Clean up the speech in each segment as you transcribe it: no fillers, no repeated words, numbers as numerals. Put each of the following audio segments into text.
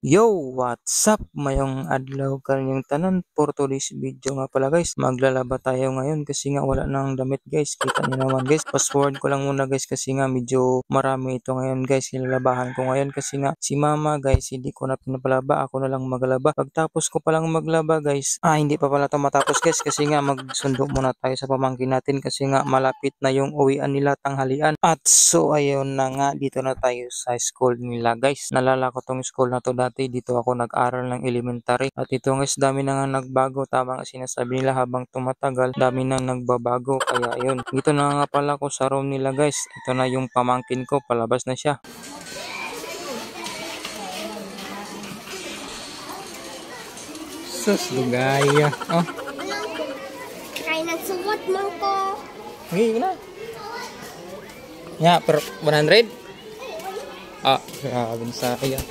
Yo, what's up? Mayong adlaw kanyang tanan for today's video nga pala guys. Maglalaba tayo ngayon kasi nga wala nang damit guys. Kita niyo naman guys. Password ko lang muna guys kasi nga medyo marami ito ngayon guys. Nilalabahan ko ngayon kasi nga si mama guys hindi ko na pinapalaba. Ako na lang maglaba. Pagtapos ko palang maglaba guys. Hindi pa pala ito matapos guys kasi nga magsundo muna tayo sa pamangkin natin kasi nga malapit na yung uwian nila tanghalian. At so ayun na nga dito na tayo sa school nila guys. Nalala ko tong school na to dati, dito ako nag-aral ng elementary. At ito guys, dami na nga nagbago. Tama nga sinasabi nila habang tumatagal, dami nang nagbabago. Kaya yun, dito na nga pala ko sa room nila guys. Ito na yung pamangkin ko, palabas na siya. Sus, lugaya. Oh, Kaya nagsuot mo ko. okay na. Per 100? Grabe sa iya.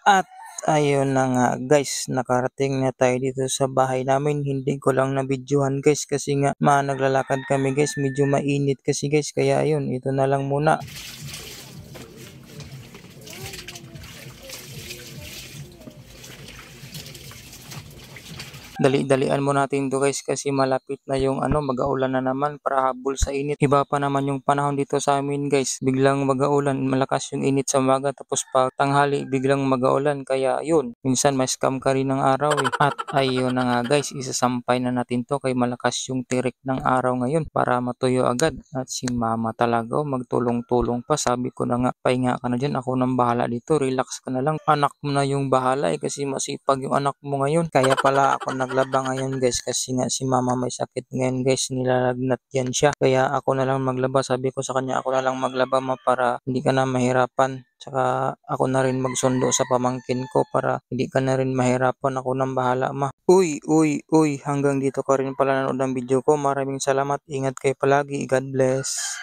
At ayun na nga guys, nakarating na tayo dito sa bahay namin. Hindi ko lang na-videohan guys kasi nga naglalakad kami guys. Medyo mainit kasi guys, kaya ayun, ito na lang muna. Dali-dalian mo natin to guys kasi malapit na yung mag-aulan na naman para habol sa init. Iba pa naman yung panahon dito sa amin guys. Biglang mag-aulan, malakas yung init sa umaga tapos pag tanghali biglang mag-aulan. Kaya yun, minsan may scam ka rin ng araw eh. At ayun na nga guys, isasampay na natin to kay malakas yung tirik ng araw ngayon para matuyo agad. At si mama talaga magtulong-tulong pa. Sabi ko na nga, pahinga ka na dyan, ako nang bahala dito, relax ka na lang. Anak mo na yung bahala eh kasi masipag yung anak mo ngayon. Kaya pala ako naglaba ngayon guys kasi nga si mama may sakit ngayon guys, nilalagnat yan siya. Kaya ako na lang maglaba, sabi ko sa kanya ako na lang maglaba ma para hindi ka na mahirapan. Tsaka ako na rin magsundo sa pamangkin ko para hindi ka na rin mahirapan, ako nang bahala ma. Uy, hanggang dito ka rin pala nanood ng video ko. Maraming salamat, ingat kayo palagi, God bless.